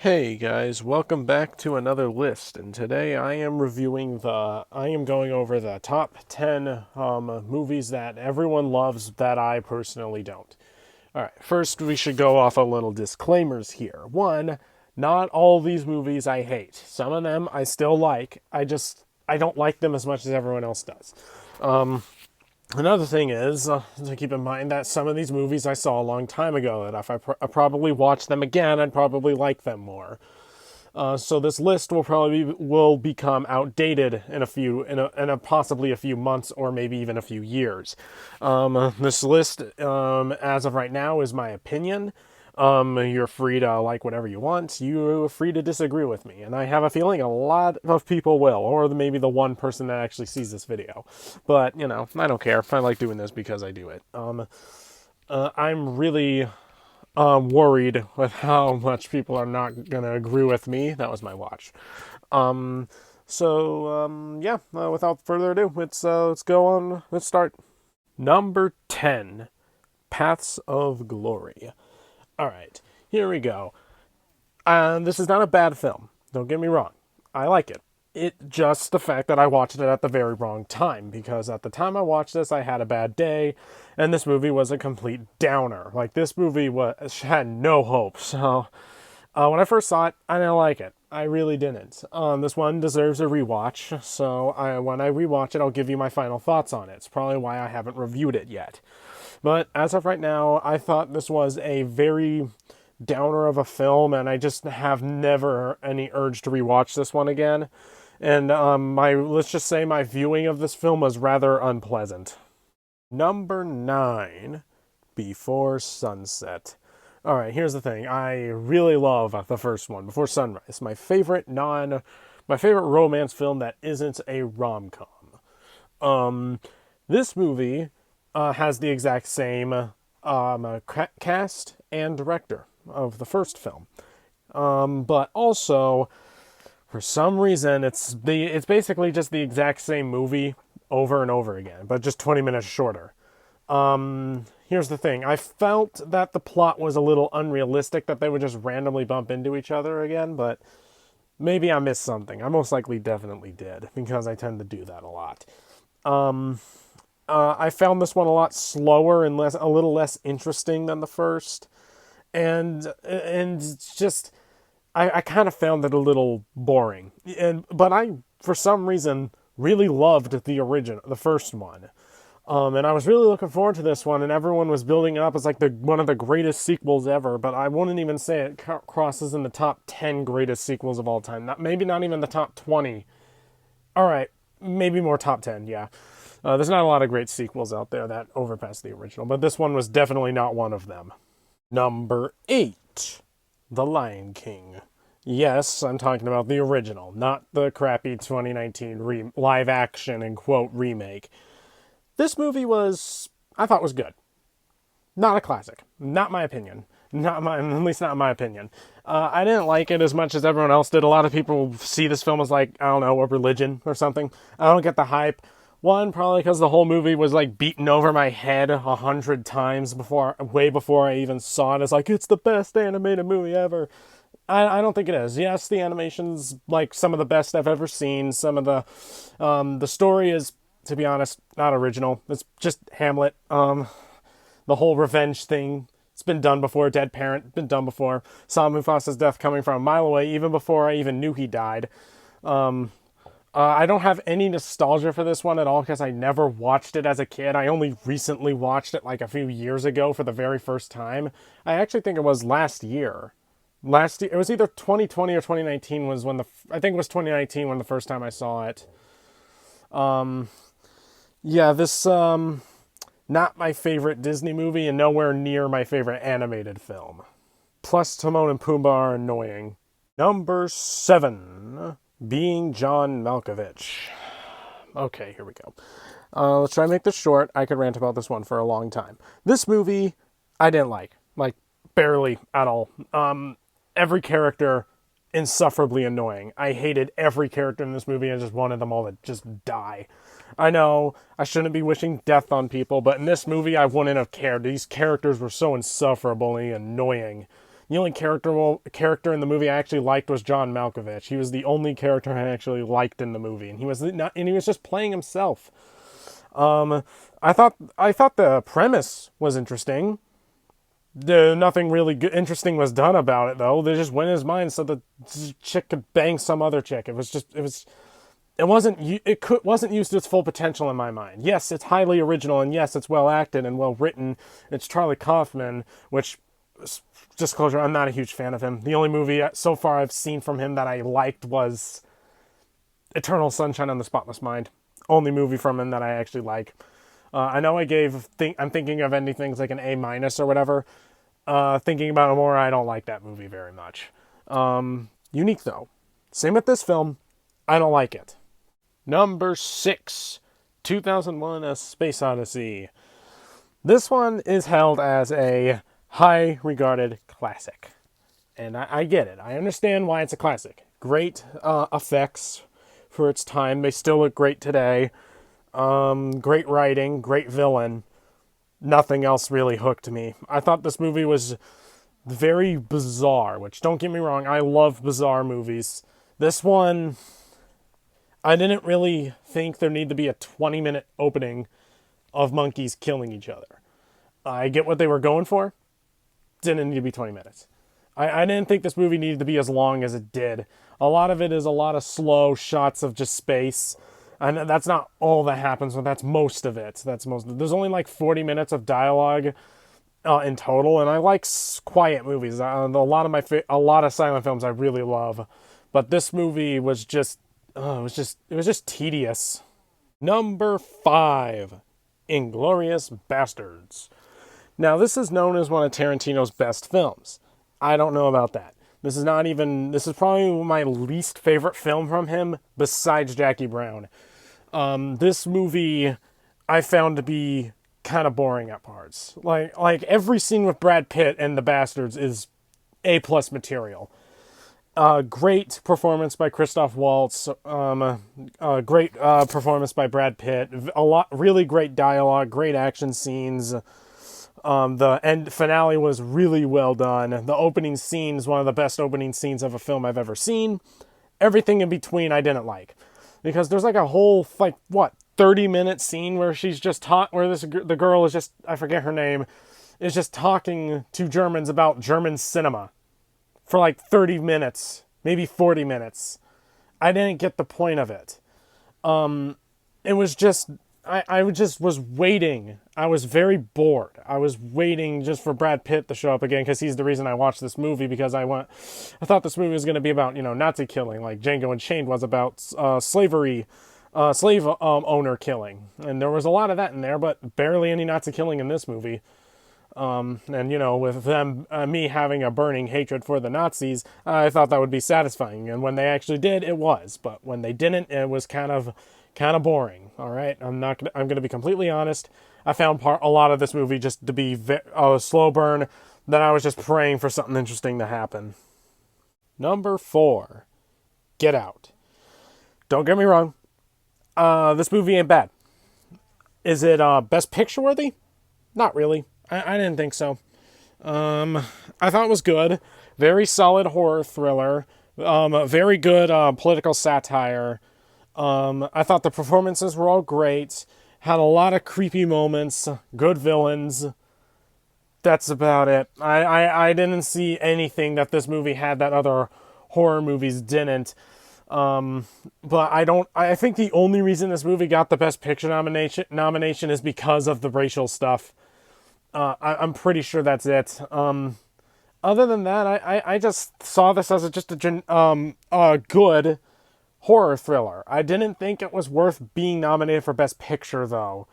Hey guys, welcome back to another list, and today I am going over the top 10 movies that everyone loves that I personally don't. Alright, first we should go off a little disclaimers here. One, not all these movies I hate. Some of them I still like, I don't like them as much as everyone else does. Another thing is to keep in mind that some of these movies I saw a long time ago, that if I probably watched them again, I'd probably like them more. So this list will become outdated in a possibly a few months or maybe even a few years. This list, as of right now, is my opinion. You're free to like whatever you want. You're free to disagree with me, and I have a feeling a lot of people will, or maybe the one person that actually sees this video. But I don't care. I like doing this because I do it. I'm really worried with how much people are not going to agree with me. That was my watch. Yeah, without further ado, let's go on. Let's start. Number 10, Paths of Glory. All right, here we go. This is not a bad film. Don't get me wrong. I like it. Just the fact that I watched it at the very wrong time, because at the time I watched this, I had a bad day, and this movie was a complete downer. Like, this movie had no hope. So, when I first saw it, I didn't like it. I really didn't. This one deserves a rewatch. So, when I rewatch it, I'll give you my final thoughts on it. It's probably why I haven't reviewed it yet. But as of right now, I thought this was a very downer of a film, and I just have never any urge to rewatch this one again. And my let's just say my viewing of this film was rather unpleasant. Number 9, Before Sunset. All right, here's the thing. I really love the first one, Before Sunrise. My favorite romance film that isn't a rom-com. This movie has the exact same cast and director of the first film. But also, for some reason, it's basically just the exact same movie over and over again, but just 20 minutes shorter. Here's the thing. I felt that the plot was a little unrealistic, that they would just randomly bump into each other again, but maybe I missed something. I most likely definitely did, because I tend to do that a lot. I found this one a lot slower and a little less interesting than the first, and just I kind of found it a little boring. But I, for some reason, really loved the first one. And I was really looking forward to this one, and everyone was building it up as like one of the greatest sequels ever. But I wouldn't even say it crosses in the top 10 greatest sequels of all time. Maybe not even the top 20. All right, maybe more top 10. Yeah. There's not a lot of great sequels out there that overpass the original, but this one was definitely not one of them. Number 8, The Lion King. Yes, I'm talking about the original, not the crappy 2019 live action and quote remake. This movie I thought was good. Not a classic. Not my opinion. At least not my opinion. I didn't like it as much as everyone else did. A lot of people see this film as like, I don't know, a religion or something. I don't get the hype. One, probably because the whole movie was like beaten over my head 100 times way before I even saw it. It's like, it's the best animated movie ever. I don't think it is. Yes, the animation's like some of the best I've ever seen. Some of the story is, to be honest, not original. It's just Hamlet. The whole revenge thing, it's been done before. Dead parent, been done before. Saw Mufasa's death coming from a mile away, even before I even knew he died. I don't have any nostalgia for this one at all because I never watched it as a kid. I only recently watched it like a few years ago for the very first time. I actually think it was last year. Last year, it was either 2020 or 2019 was when I think it was 2019 when the first time I saw it. Yeah, this not my favorite Disney movie and nowhere near my favorite animated film. Plus, Timon and Pumbaa are annoying. Number 7, Being John Malkovich. Okay, here we go. Let's try and make this short. I could rant about this one for a long time. This movie, I didn't like barely at all. Every character insufferably annoying. I hated every character in this movie and just wanted them all to just die. I know I shouldn't be wishing death on people, but in this movie I wouldn't have cared. These characters were so insufferably annoying The only character in the movie I actually liked was John Malkovich. He was the only character I actually liked in the movie, and he was just playing himself. I thought the premise was interesting. Nothing really interesting was done about it though. They just went in his mind so the chick could bang some other chick. It wasn't used to its full potential in my mind. Yes, it's highly original, and yes, it's well acted and well written. It's Charlie Kaufman, which, disclosure, I'm not a huge fan of him. The only movie so far I've seen from him that I liked was Eternal Sunshine on the Spotless Mind. Only movie from him that I actually like. I know I'm thinking of ending things like an A- or whatever. Thinking about it more, I don't like that movie very much. Unique though. Same with this film. I don't like it. Number 6, 2001: A Space Odyssey. This one is held as a high regarded classic. And I get it. I understand why it's a classic. Great effects for its time. They still look great today. Great writing, great villain. Nothing else really hooked me. I thought this movie was very bizarre, which, don't get me wrong, I love bizarre movies. This one, I didn't really think there needed to be a 20-minute opening of monkeys killing each other. I get what they were going for. Didn't need to be 20 minutes. I didn't think this movie needed to be as long as it did. A lot of it is a lot of slow shots of just space. And that's not all that happens, but that's most of it. There's only like 40 minutes of dialogue in total, and I like quiet movies. A lot of silent films I really love, but this movie was it was just tedious. Number 5, Inglourious Basterds. Now, this is known as one of Tarantino's best films. I don't know about that. This is probably my least favorite film from him, besides Jackie Brown. This movie I found to be kind of boring at parts. Like every scene with Brad Pitt and the Bastards is A+ material. Great performance by Christoph Waltz. Great performance by Brad Pitt. Really great dialogue, great action scenes. The end finale was really well done. The opening scene is one of the best opening scenes of a film I've ever seen. Everything in between I didn't like. Because there's like a whole, 30-minute scene where she's just the girl is just, I forget her name, is just talking to Germans about German cinema for like 30 minutes, maybe 40 minutes. I didn't get the point of it. It was just, I just was waiting. I was very bored. I was waiting just for Brad Pitt to show up again, because he's the reason I watched this movie, because I thought this movie was going to be about, Nazi killing, like Django Unchained was about slavery, slave owner killing. And there was a lot of that in there, but barely any Nazi killing in this movie. And, with me having a burning hatred for the Nazis, I thought that would be satisfying. And when they actually did, it was. But when they didn't, it was kind of boring. All right, I'm going to be completely honest. I found a lot of this movie just to be a slow burn. Then I was just praying for something interesting to happen. Number 4, Get Out. Don't get me wrong. This movie ain't bad. Is it Best Picture worthy? Not really. I didn't think so. I thought it was good. Very solid horror thriller. Very good political satire. I thought the performances were all great. Had a lot of creepy moments. Good villains. That's about it. I didn't see anything that this movie had that other horror movies didn't. But I think the only reason this movie got the Best Picture nomination is because of the racial stuff. I'm pretty sure that's it. Other than that, I just saw this as just a good horror thriller. I didn't think it was worth being nominated for Best Picture, though.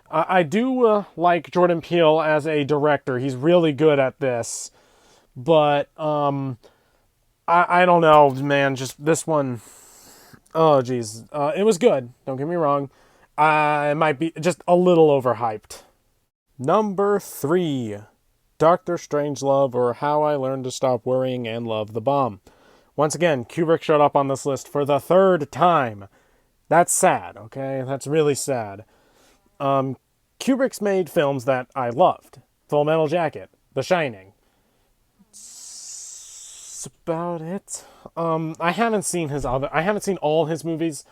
I do like Jordan Peele as a director. He's really good at this. But I don't know, man. Just this one. Oh, geez. It was good. Don't get me wrong. I might be just a little overhyped. Number 3, Doctor Strangelove, or How I Learned to Stop Worrying and Love the Bomb. Once again, Kubrick showed up on this list for the 3rd time. That's sad, okay? That's really sad. Kubrick's made films that I loved. Full Metal Jacket, The Shining, that's about it. I haven't seen I haven't seen all his movies.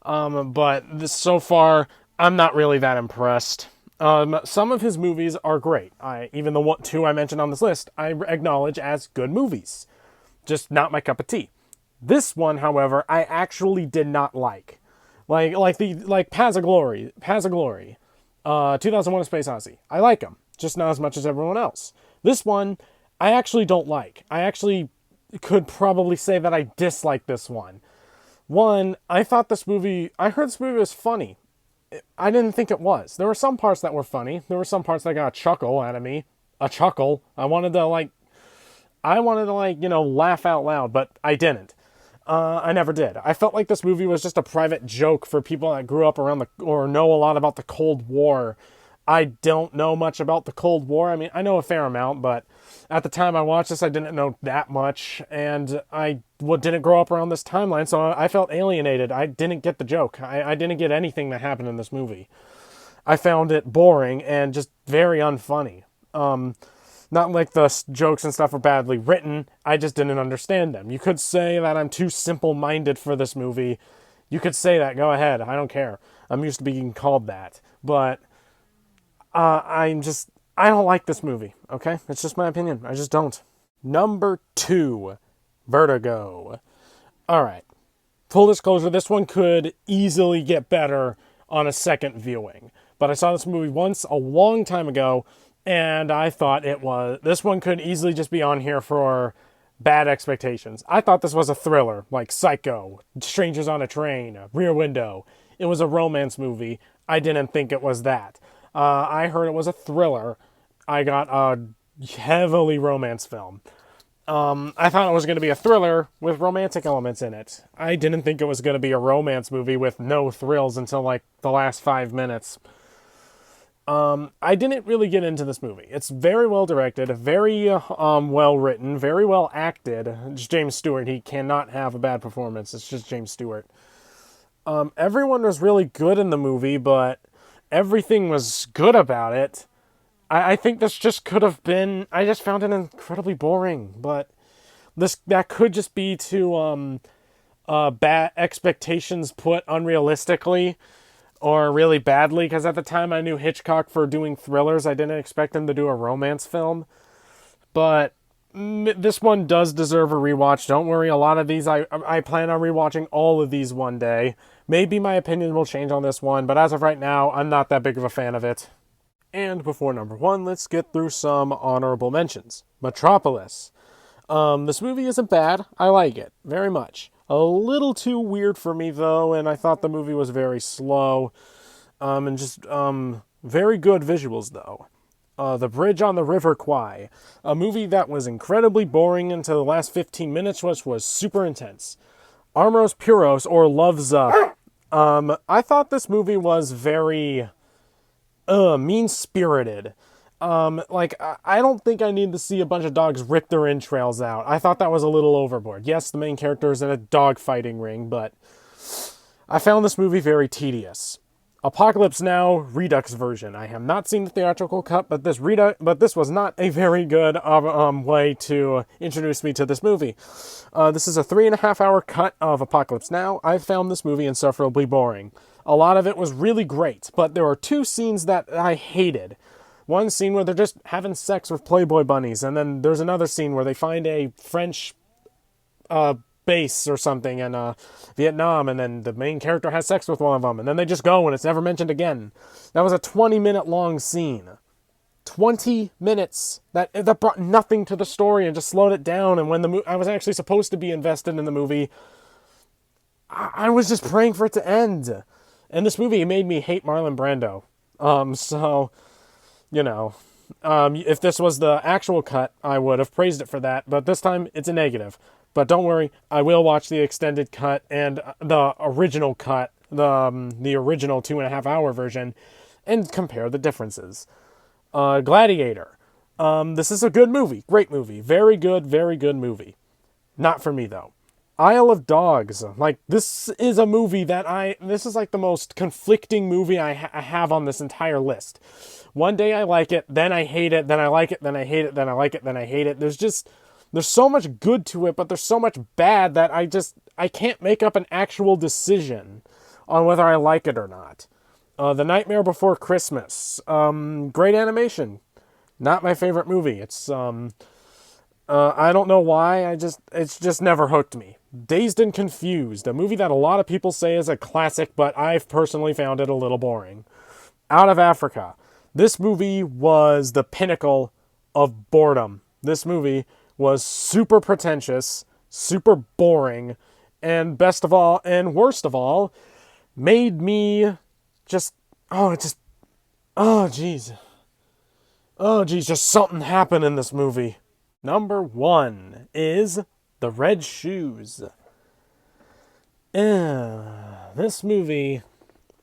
But so far, I'm not really that impressed. Some of his movies are great. Even the two I mentioned on this list, I acknowledge as good movies. Just not my cup of tea. This one, however, I actually did not like. Like Paths of Glory, 2001: A Space Odyssey. I like them, just not as much as everyone else. This one, I actually don't like. I actually could probably say that I dislike this one. One, I heard this movie was funny. I didn't think it was. There were some parts that were funny. There were some parts that got a chuckle out of me. A chuckle. I wanted to laugh out loud, but I didn't. I never did. I felt like this movie was just a private joke for people that grew up around or know a lot about the Cold War. I don't know much about the Cold War. I mean, I know a fair amount, but at the time I watched this, I didn't know that much, and I didn't grow up around this timeline, so I felt alienated. I didn't get the joke. I didn't get anything that happened in this movie. I found it boring and just very unfunny. Not like the jokes and stuff were badly written, I just didn't understand them. You could say that I'm too simple-minded for this movie. You could say that, go ahead, I don't care. I'm used to being called that. But I don't like this movie, okay? It's just my opinion. I just don't. Number 2, Vertigo. Alright. Full disclosure, this one could easily get better on a second viewing. But I saw this movie once a long time ago, and I thought this one could easily just be on here for bad expectations. I thought this was a thriller, like Psycho, Strangers on a Train, Rear Window. It was a romance movie. I didn't think it was that. I heard it was a thriller. I got a heavily romance film. I thought it was going to be a thriller with romantic elements in it. I didn't think it was going to be a romance movie with no thrills until like the last 5 minutes. I didn't really get into this movie. It's very well directed, very well written, very well acted. It's James Stewart. He cannot have a bad performance. It's just James Stewart. Everyone was really good in the movie, but everything was good about it. I think this just could have been... I just found it incredibly boring, but that could just be to bad expectations put unrealistically or really badly, because at the time I knew Hitchcock for doing thrillers. I didn't expect him to do a romance film. But this one does deserve a rewatch. Don't worry, a lot of these, I plan on rewatching all of these one day. Maybe my opinion will change on this one, but as of right now, I'm not that big of a fan of it. And before number 1, let's get through some honorable mentions. Metropolis. This movie isn't bad. I like it very much. A little too weird for me, though, and I thought the movie was very slow. And just very good visuals, though. The Bridge on the River Kwai. A movie that was incredibly boring until the last 15 minutes, which was super intense. Amores Perros, or Love's Up. I thought this movie was very mean-spirited. I don't think I need to see a bunch of dogs rip their entrails out. I thought that was a little overboard. Yes, the main character is in a dog fighting ring, but I found this movie very tedious. Apocalypse Now Redux version. I have not seen the theatrical cut, but this was not a very good way to introduce me to this movie. This is a 3.5-hour cut of Apocalypse Now. I found this movie insufferably boring. A lot of it was really great, but there were 2 scenes that I hated. One scene where they're just having sex with Playboy bunnies, and then there's another scene where they find a French base or something in Vietnam, and then the main character has sex with one of them, and then they just go, and it's never mentioned again. That was a 20-minute long scene. 20 minutes. That brought nothing to the story and just slowed it down, and when I was actually supposed to be invested in the movie, I was just praying for it to end. And this movie made me hate Marlon Brando. If this was the actual cut, I would have praised it for that, but this time it's a negative. But don't worry, I will watch the extended cut and the original cut, the original 2.5-hour version, and compare the differences. Gladiator. This is a good movie, great movie, very good movie. Not for me, though. Isle of Dogs. This is a movie that this is the most conflicting movie I have on this entire list. One day I like it, then I hate it, then I like it, then I hate it, then I like it, then I hate it. There's so much good to it, but there's so much bad that I can't make up an actual decision on whether I like it or not. The Nightmare Before Christmas, great animation. Not my favorite movie. I don't know why. It's just never hooked me. Dazed and Confused, a movie that a lot of people say is a classic, but I've personally found it a little boring. Out of Africa. This movie was the pinnacle of boredom. This movie was super pretentious, super boring, and best of all, and worst of all, made me just, oh, jeez. Oh, geez, just something happened in this movie. Number one is The Red Shoes. This movie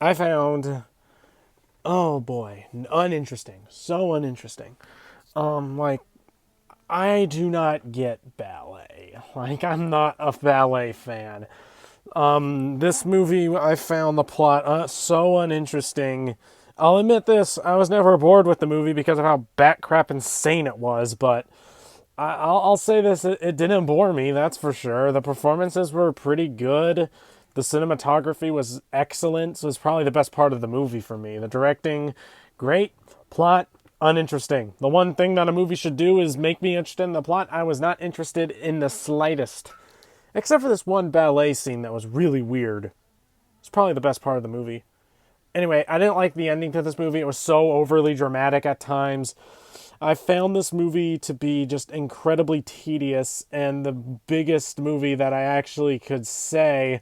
I found, oh boy, uninteresting. So uninteresting. Like, I do not get ballet. Like, I'm not a ballet fan. This movie, I found the plot so uninteresting. I'll admit this, I was never bored with the movie because of how batcrap insane it was, but I'll say this, it didn't bore me, that's for sure. The performances were pretty good. The cinematography was excellent, so it's probably the best part of the movie for me. The directing, great. Plot, uninteresting. The one thing that a movie should do is make me interested in the plot. I was not interested in the slightest. Except for this one ballet scene that was really weird. It's probably the best part of the movie. Anyway, I didn't like the ending to this movie. It was so overly dramatic at times. I found this movie to be just incredibly tedious, and the biggest movie that I actually could say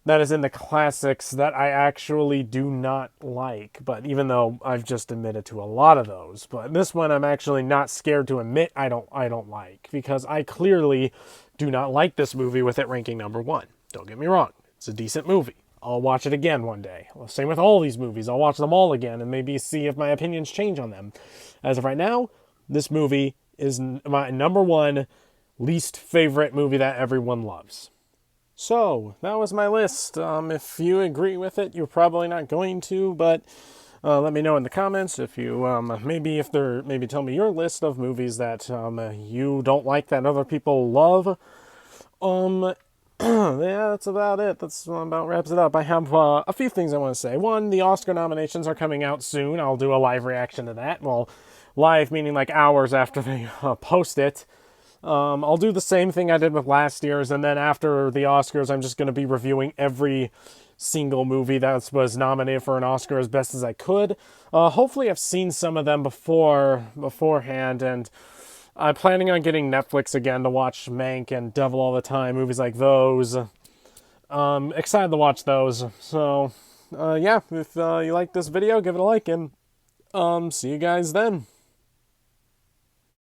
that is in the classics that I actually do not like. But even though I've just admitted to a lot of those, but this one I'm actually not scared to admit I don't like, because I clearly do not like this movie with it ranking number one. Don't get me wrong. It's a decent movie. I'll watch it again one day. Same with all these movies. I'll watch them all again and maybe see if my opinions change on them. As of right now, this movie is my number one least favorite movie that everyone loves. So, that was my list. If you agree with it, you're probably not going to, but let me know in the comments if you, maybe tell me your list of movies that you don't like that other people love. Yeah, that's about it. That's about wraps it up. I have a few things I want to say. One, the Oscar nominations are coming out soon. I'll do a live reaction to that. Well, live meaning like hours after they post it. I'll do the same thing I did with last year's, and then after the Oscars, I'm just going to be reviewing every single movie that was nominated for an Oscar as best as I could. Hopefully I've seen some of them beforehand, and I'm planning on getting Netflix again to watch Mank and Devil All the Time, movies like those. Excited to watch those. So, yeah, if you like this video, give it a like, and see you guys then.